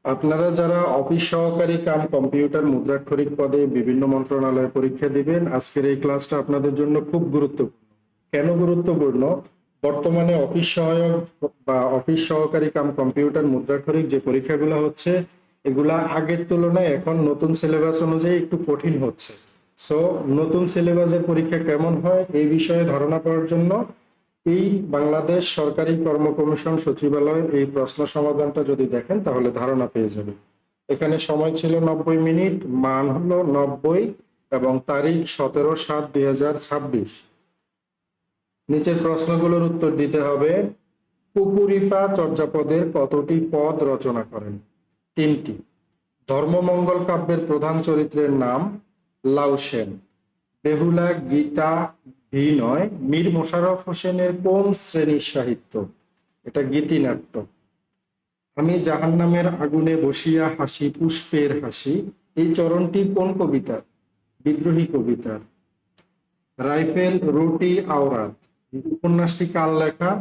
আপনারা যারা অফিস সহকারী কাম কম্পিউটার মুদ্রাক্ষরিক পদে বিভিন্ন মন্ত্রণালয়ে পরীক্ষা দিবেন, আজকের এই ক্লাসটা আপনাদের জন্য খুব গুরুত্বপূর্ণ। কেন গুরুত্বপূর্ণ? বর্তমানে অফিস সহায়ক বা অফিস সহকারী কাম কম্পিউটার মুদ্রাক্ষরিক যে পরীক্ষাগুলো হচ্ছে, এগুলা আগের তুলনায় এখন নতুন সিলেবাস অনুযায়ী একটু কঠিন হচ্ছে। সো নতুন সিলেবাসের পরীক্ষা কেমন হয় এই বিষয়ে ধারণা পাওয়ার জন্য এই বাংলাদেশ সরকারি কর্ম কমিশন সচিবালয়ের এই প্রশ্ন সমাধানটা যদি দেখেন তাহলে ধারণা পেয়ে যাবে। এখানে সময় ছিল 90 মিনিট, মান হলো 90 এবং তারিখ 17/7/2026। নিচের প্রশ্নগুলোর উত্তর দিতে হবে। কুকুরিপা চর্যাপদের কতটি পদ রচনা করেন? 3টি। ধর্মমঙ্গল কাব্যের প্রধান চরিত্রের নাম লাউ সেন। বেহুলা গীতা ভিনয় মীর মোশাররফ হোসেনের কোন শ্রেণীর সাহিত্য? এটা গীতিনাট্য। আমি জাহান্নামের আগুনে বসিয়া হাসি পুষ্পের হাসি, এই চরণটি কোন কবিতার? বিদ্রোহী কবিতার। রাইফেল রুটি আওরাত, এই উপন্যাসটি কার লেখা?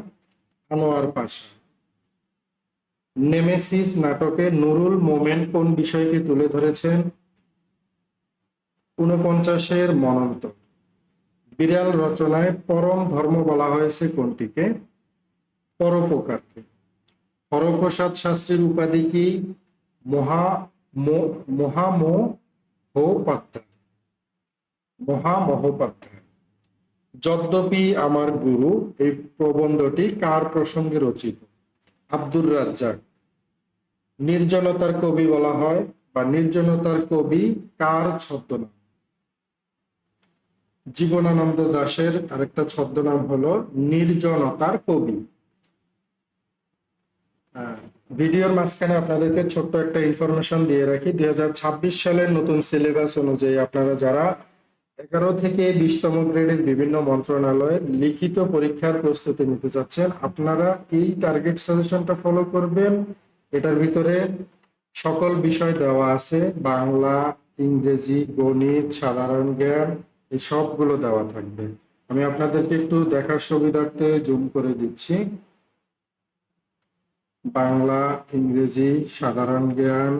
আনোয়ার পাশা। নেমেসিস নাটকে নুরুল মোমেন কোন বিষয়কে তুলে ধরেছেন? 49-এর মনন্তর। বিড়াল রচনায় পরম ধর্ম বলা হয়েছে কোনটিকে? পরোপকারকে। হরপ্রসাদ শাস্ত্রীর উপাধি কি? মহামহোপাধ্যায়। মহামহোপাধ্যায়। যদ্যপি আমার গুরু, এই প্রবন্ধটি কার প্রসঙ্গে রচিত? আব্দুর রাজ্জাক। নির্জনতার কবি বলা হয় বা নির্জনতার কবি কার ছদ্মনাম? জীবনানন্দ দাশের আরেকটা ছদ্মনাম হলো নির্জনতার কবি। ভিডিওর মাঝখানে আপনাদেরকে ছোট্ট একটা ইনফরমেশন দিয়ে রাখি। 2026 সালের নতুন সিলেবাস অনুযায়ী আপনারা যারা 11 থেকে 20তম গ্রেডের বিভিন্ন মন্ত্রণালয়ের লিখিত পরীক্ষার প্রস্তুতি নিতে চাচ্ছেন, আপনারা এই টার্গেট সাজেশনটা ফলো করবেন। এটার ভিতরে সকল বিষয় দেওয়া আছে, বাংলা, ইংরেজি, গণিত, সাধারণ জ্ঞান, এই সবগুলো দেওয়া থাকবে। আমি আপনাদেরকে একটু দেখার সুবিধার্থে জুম করে দিচ্ছি। বাংলা, ইংরেজি, সাধারণ জ্ঞান,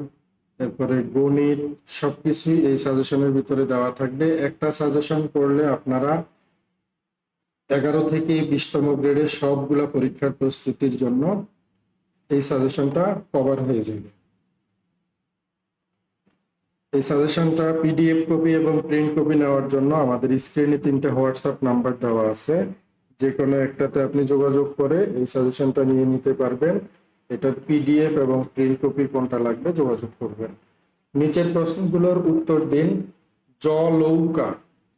এরপরে গণিত, সবকিছুই এই সাজেশনের ভিতরে দেওয়া থাকবে। একটা সাজেশন পড়লে আপনারা 11 থেকে 20তম গ্রেডের সবগুলা পরীক্ষার প্রস্তুতির জন্য এই সাজেশনটা কভার হয়ে যাবে। এই সাজেশনটা পিডিএফ কপি এবং প্রিন্ট কপি নেওয়ার জন্য আমাদের স্ক্রিনে 3টে হোয়াটসঅ্যাপ নাম্বার দেওয়া আছে, যে কোনো একটাতে আপনি যোগাযোগ করে এই সাজেশনটা নিয়ে নিতে পারবেন। এটার পিডিএফ এবং প্রিন্ট কপি কোনটা লাগবে যোগাযোগ করবেন। নিচের প্রশ্নগুলোর উত্তর দিন। জলৌকা,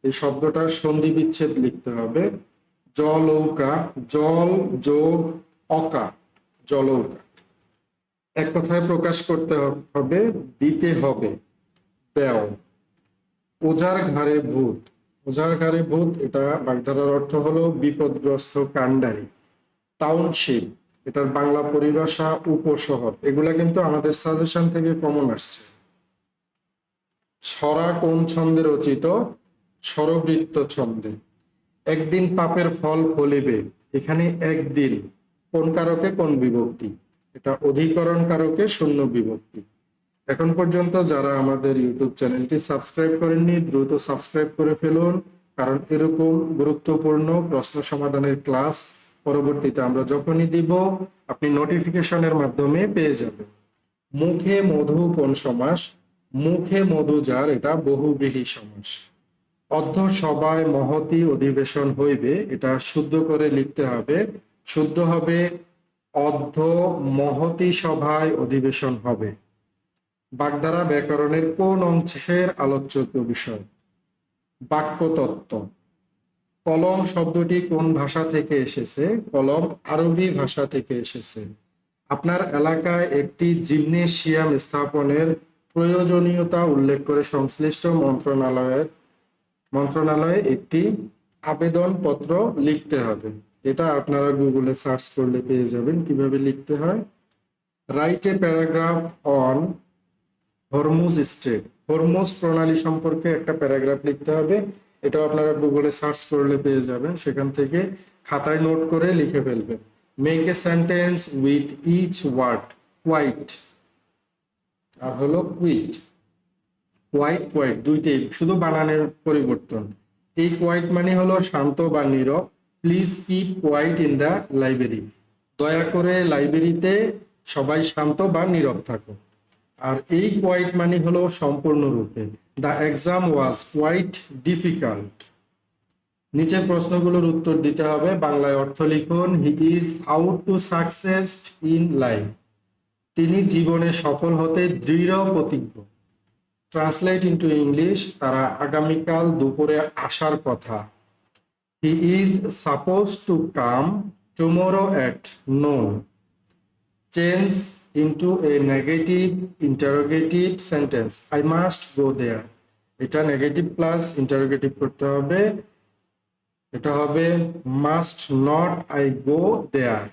এই শব্দটার সন্ধি বিচ্ছেদ লিখতে হবে। জলৌকা, জল যোগ অকা, জলৌকা। এক কথায় প্রকাশ করতে হবে, দিতে হবে, দেও। ওঝার ঘাড়ে ভূত, ওঝার ঘাড়ে ভূত, এটা বাগধারার অর্থ হলো বিপদগ্রস্ত কান্ডারি। টাউনশিপ, এটার বাংলা পরিভাষা উপশহর। এগুলা কিন্তু আমাদের সাজেশন থেকে কমন আসছে। ছড়া কোন ছন্দে রচিত? স্বরবৃত্ত ছন্দে। একদিন পাপের ফল ফলিবে, এখানে একদিন কোন কারকে কোন বিভক্তি? এটা অধিকরণ কারকে শূন্য বিভক্তি। এখন পর্যন্ত যারা আমাদের ইউটিউব চ্যানেলটি সাবস্ক্রাইব করেননি, দ্রুত সাবস্ক্রাইব করে ফেলুন, কারণ এরকম গুরুত্বপূর্ণ প্রশ্ন সমাধানের ক্লাস পরবর্তীতে আমরা যখনই দিব আপনি নোটিফিকেশনের মাধ্যমে পেয়ে যাবেন। মুখে মধু কোন সমাস? মুখে মধু যার, এটা বহুব্রীহি সমাস। অর্ধ সভায় মহতি অধিবেশন হইবে, এটা শুদ্ধ করে লিখতে হবে। শুদ্ধ হবে অর্ধ মহতি সভায় অধিবেশন হবে। বাগধারা ব্যাকরণের কোন অংশের আলোচ্য বিষয়? বাক্যতত্ত্ব। কলম শব্দটি কোন ভাষা থেকে এসেছে? কলম আরবি ভাষা থেকে এসেছে। আপনার এলাকায় একটি জিমনেশিয়াম স্থাপনের প্রয়োজনীয়তা উল্লেখ করে সংশ্লিষ্ট মন্ত্রণালয়ে একটি আবেদন পত্র লিখতে হবে। এটা আপনারা গুগলে সার্চ করলে পেয়ে যাবেন কিভাবে লিখতে হয়। Write a paragraph on Hormuz straight, Hormuz প্রণালী সম্পর্কে একটা প্যারাগ্রাফ লিখতে হবে। এটা আপনারা গুগলে সার্চ করলে পেয়ে যাবেন, সেখান থেকে খাতায় নোট করে লিখে ফেলবেন। Make a sentence with each word quiet. আর হলো কুইট। কোয়াইট কোয়াইট দুইটাই, শুধু বানানের পরিবর্তন। এই কোয়াইট মানে হলো শান্ত বা নীরব। Please keep quiet in the library, দয়া করে লাইব্রেরিতে সবাই শান্ত বা নীরব থাকো। আর এই কোয়াইট মানে হলো সম্পূর্ণরূপে। The exam was quite difficult. নিচের প্রশ্নগুলোর উত্তর দিতে হবে, বাংলায় অর্থ লিখুন। He is out to success in life, তিনি জীবনে সফল হতে দৃঢ় প্রতিজ্ঞ। ট্রান্সলেট ইনটু ইংলিশ, তারা আগামীকাল দুপুরে আসার কথা। He is suppose to come tomorrow at noon. Change into a negative interrogative sentence, I must go there. এটা নেগেটিভ প্লাস ইন্টারোগেটিভ করতে হবে, এটা হবে must not I go there.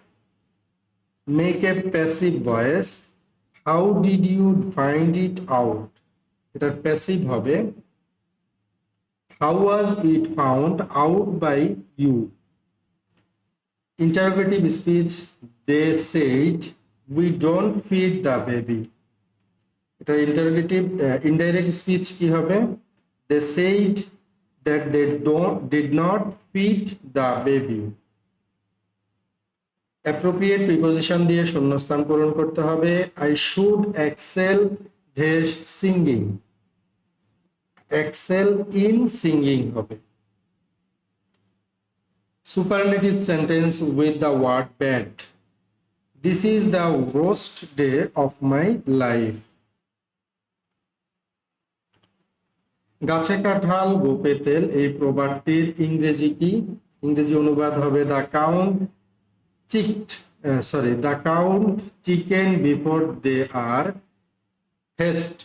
Make a passive voice, how did you find it out, এটার passive হবে how was it found out by you. Interrogative speech, they said we don't feed the baby, এটা interrogative. Indirect speech কি হবে, দে said that they did not feed the baby. Appropriate preposition দিয়ে শূন্যস্থান পূরণ করতে হবে। আই শুড এক্সেল দেশ singing, excel in singing হবে। Superlative sentence with the word bad, this is the worst day of my life. গাছে কাঁঠাল গোপে তেল, এই প্রবাদটির ইংরেজি কি? ইংরেজি অনুবাদ হবে the count the count chicken before they are hatched.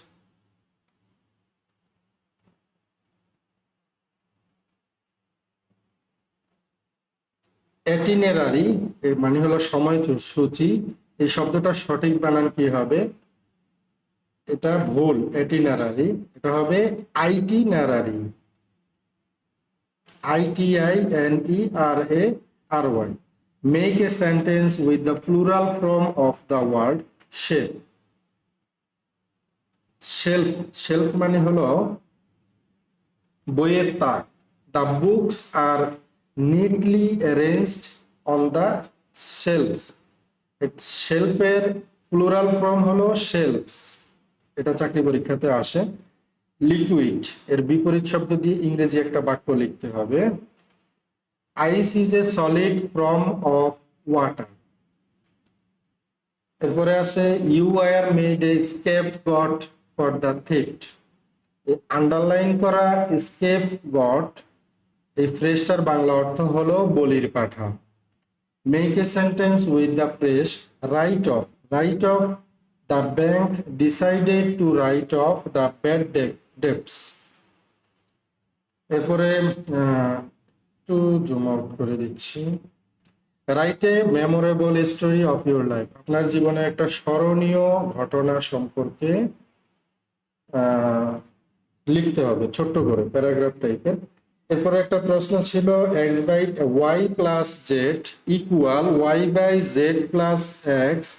itinerary এর মানে হলো সময়সূচি, এই শব্দটার সঠিক বানান কি হবে? এটা ভুল, itinerary, এটা হবে itinerary, ITINERARY। Make a sentence with the plural form of the word shelf. Shelf, shelf মানে হলো বইয়ের তাক। The books are neatly arranged on the shelves. শেলফের প্লুরাল ফর্ম হলো shelves, এটা চাকরি পরীক্ষাতে আসে। লিকুইড এর বিপরীত শব্দ দিয়ে ইংরেজি একটা বাক্য লিখতে হবে। Ice is a solid form of water. এরপরে আছে you are made a scapegoat for the theft. Underline করা স্কেপ গট, এই ফ্রেজটার বাংলা অর্থ হলো বলির পাঠা। Make a sentence with the phrase write off, write off the bank decided to write off the bad debts. এরপরে একটু zoom out করে দিচ্ছি। Write a memorable story of your life, আপনার জীবনে একটা স্মরণীয় ঘটনা সম্পর্কে লিখতে হবে ছোট্ট করে, প্যারাগ্রাফ টাইপের। এরপরে একটা প্রশ্ন ছিল x by y plus z equal y by z plus x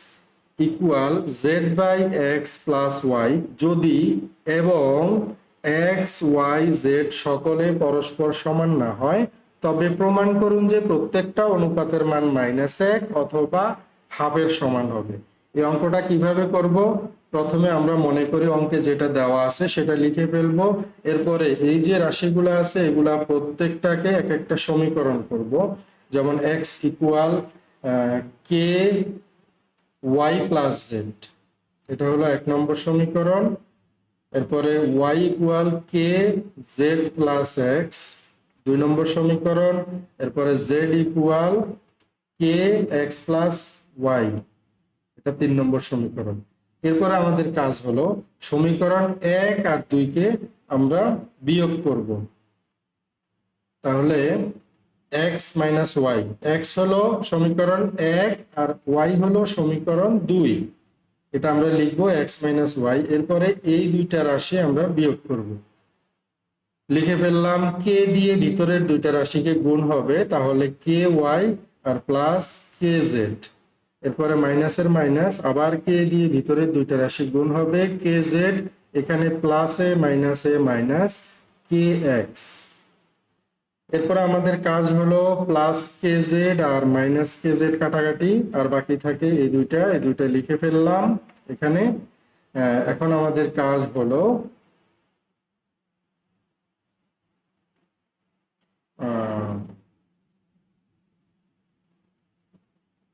equal z by x plus y যদি এবং এক্স ওয়াই জেড সকলে পরস্পর সমান না হয় তবে প্রমাণ করুন যে প্রত্যেকটা অনুপাতের মান -1 অথবা হাফের সমান হবে। এই অঙ্কটা কিভাবে করব? প্রথমে আমরা মনে করি অঙ্কে যেটা দেওয়া আছে সেটা লিখে ফেলবো। এরপরে এই যে রাশিগুলো আছে এগুলা প্রত্যেকটাকে এক একটা সমীকরণ করব। যেমন এক্স ইকুয়াল কে ওয়াই প্লাস জেড, এটা হলো 1 নম্বর সমীকরণ। এরপরে ওয়াই ইকুয়াল কে জেড প্লাস এক্স, 2 নম্বর সমীকরণ। এরপরে জেড ইকুয়াল কে এক্স প্লাস ওয়াই, এটা 3 নম্বর সমীকরণ। এরপরে আমাদের কাজ হলো সমীকরণ 1 আর 2 কে আমরা বিয়োগ করব। তাহলে x মাইনাস ওয়াই, এক্স হলো সমীকরণ 1 আর ওয়াই হলো সমীকরণ 2, এটা আমরা লিখবো x মাইনাস ওয়াই। এরপরে এই দুইটা রাশি আমরা বিয়োগ করব। লিখে ফেললাম কে দিয়ে ভিতরের দুইটা রাশিকে গুণ হবে, তাহলে কে ওয়াই আর প্লাস কে জেড। এরপরে মাইনাসের মাইনাস, আবার কে দিয়ে ভিতরে দুইটা রাশি গুণ হবে, কে জেড, এখানে প্লাসে মাইনাসে মাইনাস কে এক্স। এরপরে আমাদের কাজ হলো প্লাস কে জেড আর মাইনাস কে জেড কাটাকাটি, আর বাকি থাকে এই দুইটা লিখে ফেললাম এখানে। এখন আমাদের কাজ হলো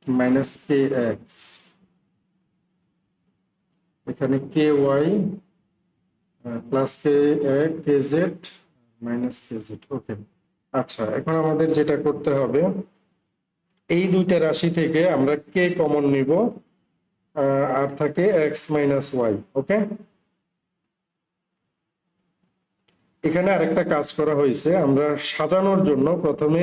মাইনাস কে এক্স, এখানে কে ওয়াই প্লাস কে জেড মাইনাস কে জেড। ওকে, আচ্ছা এখন আমাদের যেটা করতে হবে, এই দুইটা রাশি থেকে আমরা কে কমন নিব, আর থাকে এক্স মাইনাস ওয়াই। ওকে, এখানে আরেকটা কাজ করা হয়েছে, আমরা সাজানোর জন্য প্রথমে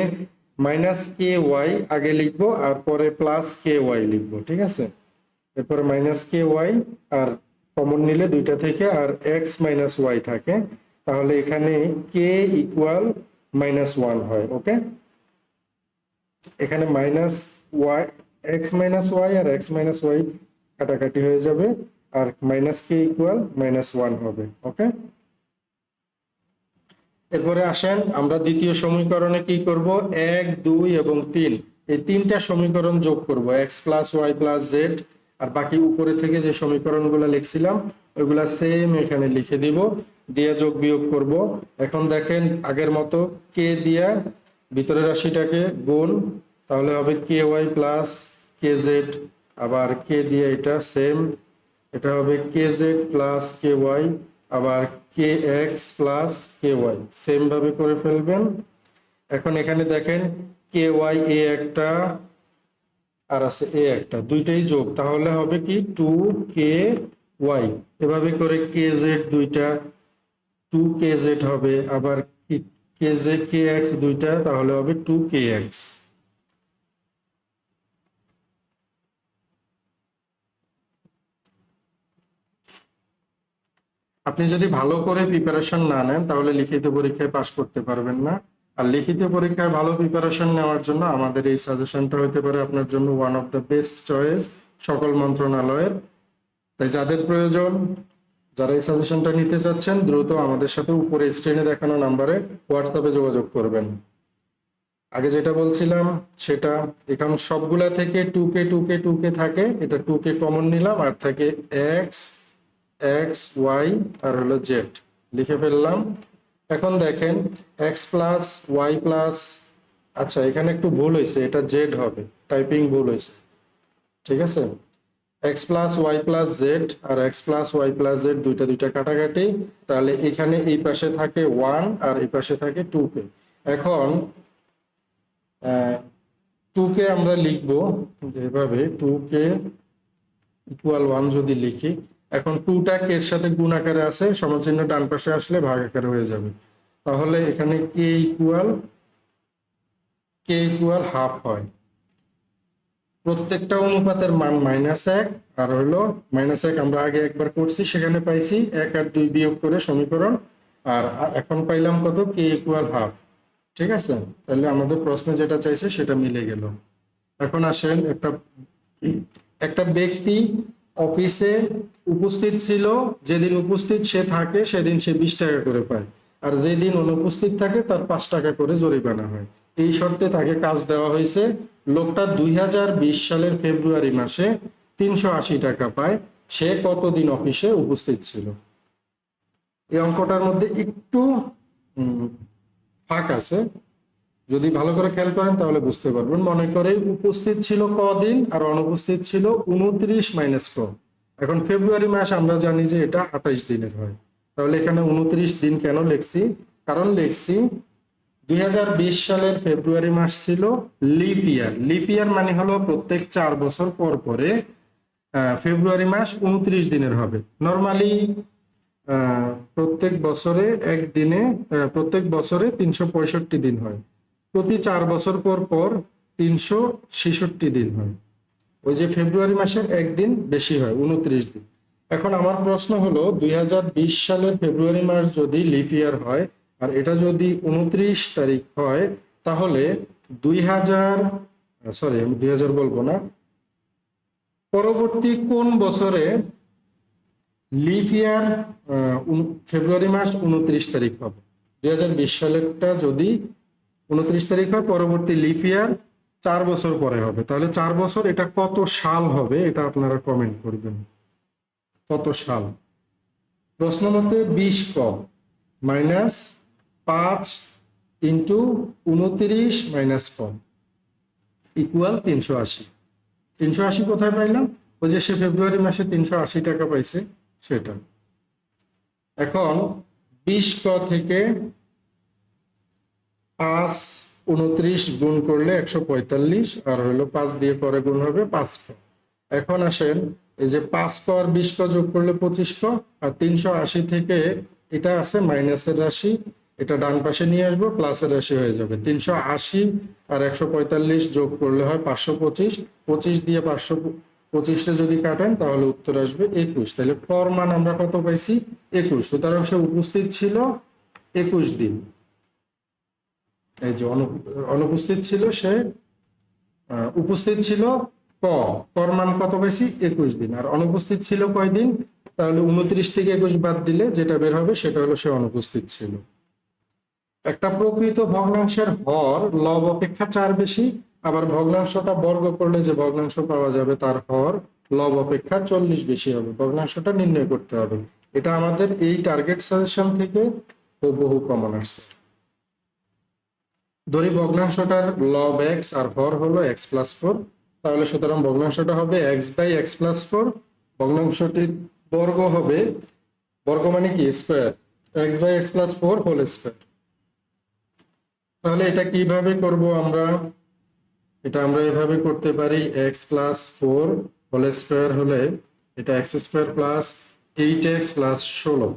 মাইনাস কে ওয়াই আগে লিখবো আর পরে প্লাস কে ওয়াই লিখবো, ঠিক আছে। এরপরে মাইনাস কে ওয়াই আর কমন নিলে দুইটা থেকে আর এক্স মাইনাস ওয়াই থাকে, তাহলে এখানে কে ইকুয়াল মাইনাস ওয়ান হয়। ওকে, এখানে minus y, x minus y আর এক্স মাইনাস ওয়াই কাটাকাটি হয়ে যাবে, আর minus k equal minus one হবে। ওকে, এরপরে আসেন আমরা দ্বিতীয় সমীকরণে কি করব, 1 2 এবং 3 এই তিনটা সমীকরণ যোগ করব, x plus y plus z, আর বাকি উপরে থেকে যে সমীকরণগুলো লিখছিলাম ওইগুলা সেম এখানে লিখে দিব, দিয়ে যোগ বিয়োগ করব। এখন দেখেন আগের মতো কে দিয়া ভিতরের রাশিটাকে গুণ, তাহলে হবে কে ওয়াই প্লাস কে জেড, আবার কে দিয়ে এটা সেম, এটা হবে কে জেড প্লাস কে ওয়াই, আবার কে এক্স প্লাস কে ওয়াই সেম ভাবে করে ফেলবেন। এখন এখানে দেখেন কে ওয়াই এ একটা আর আছে এ একটা, দুইটাই যোগ, তাহলে হবে কি টু কে ওয়াই। এভাবে করে কে জেড দুইটা, টু কে জেড হবে, আবার কে জেড কে এক্স দুইটা, তাহলে হবে টু কে এক্স। আপনি যদি ভালো করে প্রিপারেশন না নেন তাহলে লিখিত পরীক্ষায় পাশ করতে পারবেন না। আর লিখিত পরীক্ষায় ভালো প্রিপারেশন নেওয়ার জন্য আমাদের এই সাজেশনটা হতে পারে আপনার জন্য one of the best choice সকল মন্ত্রণালয়ের। তাই যাদের প্রয়োজন, যারা এই সাজেশনটা নিতে চাচ্ছেন, দ্রুত আমাদের সাথে উপরে স্ক্রিনে দেখানো নাম্বারে হোয়াটসঅ্যাপে যোগাযোগ করবেন। আগে যেটা বলছিলাম সেটা, এখন সবগুলা থেকে টু কে থাকে, এটা টু কে কমন নিলাম, আর থাকে এক্স এক্স ওয়াই আর হলো জেড লিখে ফেললাম। এখন দেখেন এক্স প্লাস ওয়াই প্লাস, আচ্ছা এখানে একটু ভুল হয়েছে, এটা জেড হবে, টাইপিং ভুল হয়েছে, ঠিক আছে। X plus y plus z আর x plus y plus z দুইটা কাটাকাটি, তাহলে এখানে এই পাশে থাকে ওয়ান আর এই পাশে থাকে টু কে। এখন টু কে আমরা লিখবো এভাবে, টু কে ইকুয়াল ওয়ান যদি লিখি, এখন টুটা কে এর সাথে গুণ আকারে আছে, সমানচিহ্ন ডান পাশে আসলে ভাগ আকারে হয়ে যাবে, তাহলে এখানে কে ইকুয়াল হাফ হয়। প্রত্যেকটা অনুপাতের মান মাইনাস এক, আর হলো মাইনাস এক আমরা আগে একবার করছি, সেখানে পাইছি এক আর দুই বিয়োগ করে সমীকরণ, আর এখন পাইলাম কত, কে ইকুয়াল হাফ। ঠিক আছে, তাহলে আমাদের প্রশ্নে যেটা চাইছে সেটা মিলে গেল। এখন আসেন, একটা ব্যক্তি অফিসে উপস্থিত ছিল, যেদিন উপস্থিত সে থাকে সেদিন সে 20 টাকা করে পায়, আর যেদিন অনুপস্থিত থাকে তার 5 টাকা করে জরিমানা হয়। এই শর্তে তাকে কাজ দেওয়া হয়েছে। লোকটা 2020 সালের ফেব্রুয়ারি মাসে 380 টাকা পায়। সে কতদিন অফিসে উপস্থিত ছিল? এই অঙ্কটার মধ্যে একটু ফাঁক আছে, যদি ভালো করে খেয়াল করেন তাহলে বুঝতে পারবেন। মনে করে উপস্থিত ছিল কদিন আর অনুপস্থিত ছিল 29 মাইনাস ক। এখন ফেব্রুয়ারি মাস আমরা জানি যে এটা 28 দিনের হয়, তাহলে এখানে 29 দিন কেন লিখছি? কারণ লিখছি 2020 সালের ফেব্রুয়ারি মাস ছিল লিপ ইয়ার। লিপ ইয়ার মানে হলো প্রত্যেক 4 বছর পর পরে ফেব্রুয়ারি মাস 29 দিনের হবে। নরমালি প্রত্যেক বছরে একদিনে, প্রত্যেক বছরে 365 দিন হয়, প্রতি 4 বছর পর পর 366 দিন হয়। ওই যে ফেব্রুয়ারি মাসের একদিন বেশি হয়, 29 দিন। এখন আমার প্রশ্ন হলো 2020 সালের ফেব্রুয়ারি মাস যদি লিপ ইয়ার হয় আর এটা যদি 29 তারিখ হয়, তাহলে 2000 বলবো না, পরবর্তী কোন বছরে লিপ ইয়ার ফেব্রুয়ারি মাস 29 তারিখ হবে? 2020 সালেরটা যদি 29 তারিখ হয়, পরবর্তী লিপ ইয়ার 4 বছর পরে হবে, তাহলে 4 বছর এটা কত সাল হবে এটা আপনারা কমেন্ট করবেন। কত সাল? প্রশ্ন মতে 20 ক মাইনাস 5 ইন্টু 29 মাইনাস ক ইকুয়াল 380। 380 কোথায় পাইলাম? ওই যে সে ফেব্রুয়ারি মাসে 380 টাকা পাইছে সেটা। এখন 20 ক থেকে 5 29 গুণ করলে 145, আর হলো 5 দিয়ে পরে গুণ হবে 5 ক। এখন আসেন, এই যে 5 ক আর 20 ক যোগ করলে 25 ক, আর 380 থেকে এটা আছে মাইনাসের রাশি, এটা ডান পাশে নিয়ে আসবো, প্লাসের রাশি হয়ে যাবে। 380 আর 145 যোগ করলে হয় 525, 25 দিয়ে 525টা যদি কাটেন তাহলে উত্তর আসবে 21। তাহলে কর মান আমরা কত পাইছি? 21। সুতরাং সে উপস্থিত ছিল 21 দিন। এই যে অনুপস্থিত ছিল সে, উপস্থিত ছিল কর মান কত পাইছি? 21 দিন। আর অনুপস্থিত ছিল কয়দিন? তাহলে 29 থেকে 21 বাদ দিলে যেটা বের হবে সেটা হলো সে অনুপস্থিত ছিল। একটা প্রকৃত ভগ্নাংশের হর লব অপেক্ষা 4 বেশি, আবার ভগ্নাংশটা বর্গ করলে যে ভগ্নাংশ পাওয়া যাবে তার হর লব অপেক্ষা 40 বেশি হবে। ভগ্নাংশটা নির্ণয় করতে হবে। এটা আমাদের এই টার্গেট সাজেশন থেকে হুবহু কমন আসছে। ধরি ভগ্নাংশটার লব x আর হর হলো x প্লাস 4, তাহলে সুতরাং ভগ্নাংশটা হবে x বাই x প্লাস 4। ভগ্নাংশটির বর্গ হবে, বর্গ মানে কি? Square, x by x plus 4 whole square. তাহলে এটা কিভাবে করব আমরা? এটা আমরা এভাবে করতে পারি, x প্লাস 4 হোল স্কয়ার হলে এটা x square plus 8x plus 16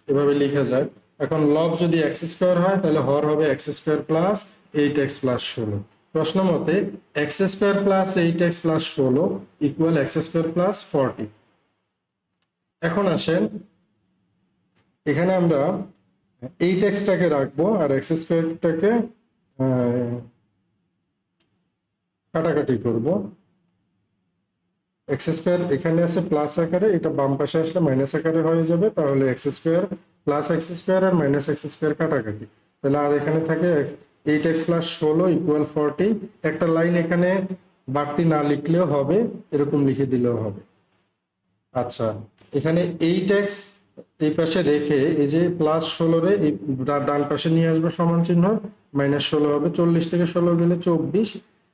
এভাবে লেখা যায়। এখন লব যদি x স্কয়ার হয় তাহলে হর হবে x square plus 8x plus 16। প্রশ্ন মতে x square plus 8x plus 16 equal x square plus 40। এখন আসেন, এখানে আমরা 8x টাকে রাখবো আর x স্কয়ারটাকে কাটাকাটি করব। এক্স স্কোয়ার এখানে আছে প্লাস আকারে, এটা বাম পাশে আসলে মাইনাস আকারে হয়ে যাবে। তাহলে x square plus x square আর মাইনাস এক্স স্কোয়ার কাটাকাটি, তাহলে আর এখানে থাকে 8x প্লাস 16 ইকুয়াল 40। একটা লাইন এখানে বাড়তি না লিখলেও হবে, এরকম লিখে দিলেও হবে। আচ্ছা, এখানে 8x এই পাশে রেখে এই যে প্লাস 16 রে এই ডান পাশে নিয়ে আসবে সমান চিহ্ন, মাইনাস 16 হবে। 40 থেকে 16 গেলে 24,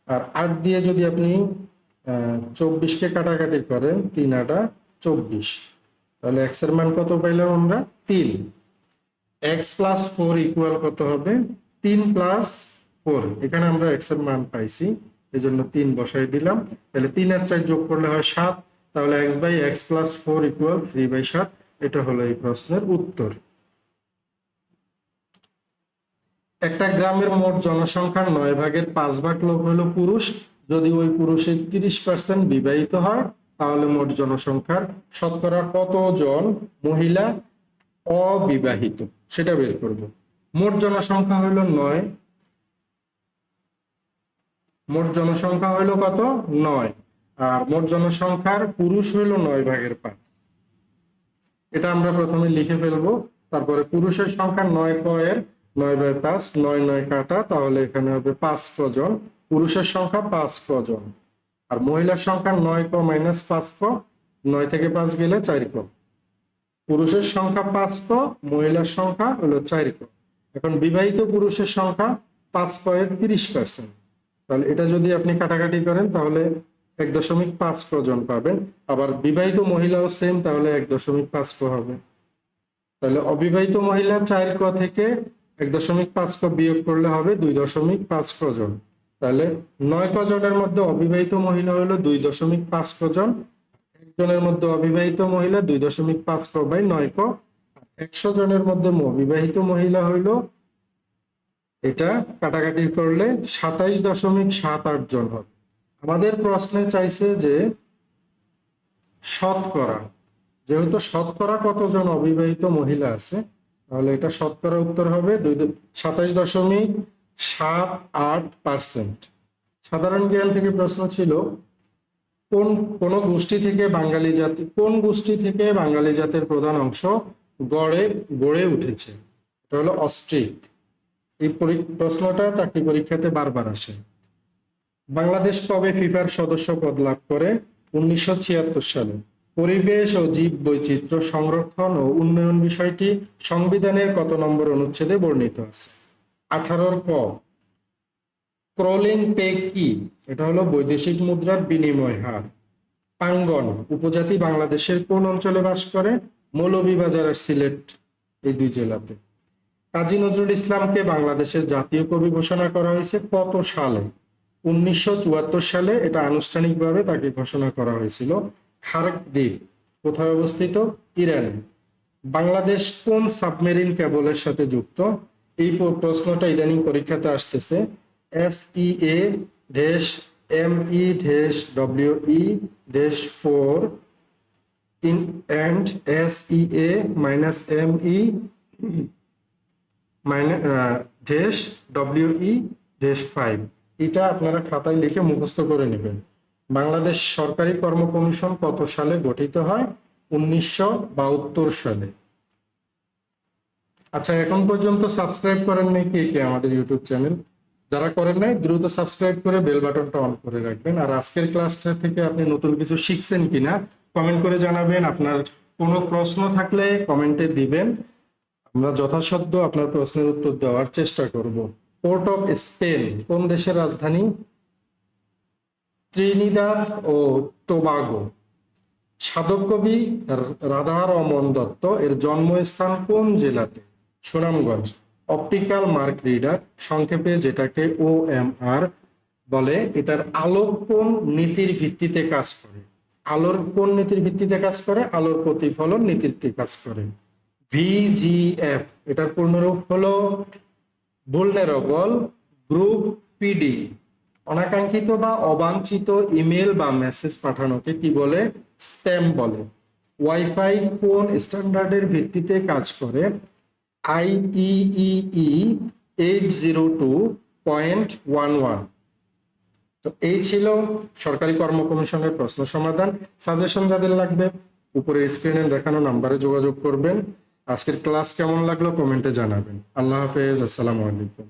আর 8 দিয়ে যদি আপনি 24 কে কাটাকাটি করেন 3 8 24, তাহলে x এর মান কত পাইলাম আমরা? 3। x প্লাস 4 ইকুয়াল কত হবে? 3 প্লাস 4। এখানে আমরা x এর মান পাইছি, এজন্য 3 বসাই দিলাম। তাহলে 3 আর 4 যোগ করলে হয় 7, তাহলে x by x plus 4 equal 3/7। এটা হলো এই প্রশ্নের উত্তর। একটা গ্রামের মোট জনসংখ্যার 9 ভাগের 5 ভাগ লোক হলো পুরুষ। যদি ওই পুরুষের 30% বিবাহিত হয় তাহলে মোট জনসংখ্যার শতকরা কতজন মহিলা অবিবাহিত সেটা বের করব। মোট জনসংখ্যা হলো 9, মোট জনসংখ্যা হলো কত? 9, আর মোট জনসংখ্যার পুরুষ হলো 9 ভাগের 5। এটা আমরা প্রথমে লিখে ফেলবো, তারপরে পুরুষের সংখ্যা 9 ক এর 9/5, 9 9 কাটা, তাহলে এখানে হবে 5 কজন। পুরুষের সংখ্যা 5 কজন, আর মহিলার সংখ্যা 9 ক মাইনাস 5 ক, 9 থেকে 5 গেলে 4 ক। পুরুষের সংখ্যা 5 ক, মহিলার সংখ্যা হলো 4 ক। এখন বিবাহিত পুরুষের সংখ্যা 5 ক এর 30%, তাহলে এটা যদি আপনি কাটাকাটি করেন তাহলে 1.5 কজন পাবেন। আবার বিবাহিত মহিলাও সেম, তাহলে 1.5 ক হবে। তাহলে অবিবাহিত মহিলা 4 ক থেকে 1.5 ক বিয়োগ করলে হবে 2.5 কজন। তাহলে 9 কজনের মধ্যে অবিবাহিত মহিলা হলো 2.5 কজন, একজনের মধ্যে অবিবাহিত মহিলা 2.5 ক বাই 9 ক। 100 জনের মধ্যে অবিবাহিত মহিলা হইলো, এটা কাটাকাটি করলে 27.78 জন হবে। আমাদের প্রশ্নে চাইছে যে শতকরা, যেহেতু শতকরা কতজন অবিবাহিত মহিলা আছে, তাহলে এটা শতকরা উত্তর হবে 27.78%। সাধারণ জ্ঞান থেকে প্রশ্ন ছিল কোন কোন গোষ্ঠী থেকে বাঙালি জাতি কোন গোষ্ঠী থেকে বাঙালি জাতের প্রধান অংশ গড়ে গড়ে উঠেছে? এটা হলো অস্ট্রিক। এই প্রশ্নটা চাকরি পরীক্ষাতে বারবার আসে। বাংলাদেশ কবে ফিফার সদস্য পদ লাভ করে? 1976 সালে। পরিবেশ ও জীব বৈচিত্র্য সংরক্ষণ ও উন্নয়ন বিষয়টি সংবিধানের কত নম্বর অনুচ্ছেদে বর্ণিত আছে? 18 ক। ক্রলিং পেগ কি? এটা হলো বৈদেশিক মুদ্রার বিনিময় হার। পাঙ্গন উপজাতি বাংলাদেশের কোন অঞ্চলে বাস করে? মৌলভীবাজার আর সিলেট, এই দুই জেলাতে। কাজী নজরুল ইসলামকে বাংলাদেশের জাতীয় কবি ঘোষণা করা হয়েছে কত সালে? 1974 সালে এটা আনুষ্ঠানিকভাবে তাকে ঘোষণা করা হয়েছিল। খার্ক দ্বীপ কোথায় অবস্থিত? ইরানে। বাংলাদেশ কোন সাবমেরিন কেবলের সাথে যুক্ত? এই প্রশ্নটা ইদানিং পরীক্ষাতে আসতেছে। SEA dash ME dash WE-4 in and SEA minus ME dash WE-5। এটা আপনারা খাতায় লিখে মুখস্থ করে নেবেন। বাংলাদেশ সরকারি কর্ম কমিশন কত সালে গঠিত হয়? 1972 সালে। আচ্ছা, এখন পর্যন্ত সাবস্ক্রাইব করেন নাই কে কে আমাদের ইউটিউব চ্যানেল? যারা করেন নাই দ্রুত সাবস্ক্রাইব করে বেল বাটনটা অন করে রাখবেন। আর আজকের ক্লাসটা থেকে আপনি নতুন কিছু শিখছেন কিনা কমেন্ট করে জানাবেন। আপনার কোনো প্রশ্ন থাকলে কমেন্টে দিবেন, আমরা যথাসাধ্য আপনার প্রশ্নের উত্তর দেওয়ার চেষ্টা করব। পোর্ট অফ স্পেন কোন দেশের রাজধানী? ত্রিনিদাদ ও টোবাগো। সাধক কবি রাধারমণ দত্ত এর জন্মস্থান কোন জেলাতে? সুনামগঞ্জ। অপটিক্যাল মার্ক রিডার সংক্ষেপে যেটাকে OMR বলে, এটার আলোর কোন নীতির ভিত্তিতে কাজ করে? আলোর কোন নীতির ভিত্তিতে কাজ করে? আলোর প্রতিফলন নীতিতে কাজ করে। VGF এটার পূর্ণরূপ হলো ভুলনারেবল গ্রুপ PD। অনাকাঙ্ক্ষিত বা অবাঞ্ছিত ইমেল বা মেসেজ পাঠানোকে কি বলে? স্প্যাম বলে। ওয়াইফাই কোন স্ট্যান্ডার্ডের ভিত্তিতে কাজ করে? IEEE 802.11। তো এই ছিল সরকারি কর্ম কমিশনের প্রশ্ন সমাধান। সাজেশন যাদের লাগবে উপরের স্ক্রিনে দেখানো নাম্বারে যোগাযোগ করবেন। আজকের ক্লাস কেমন লাগলো কমেন্টে জানাবেন। আল্লাহ হাফেজ, আসসালামু আলাইকুম।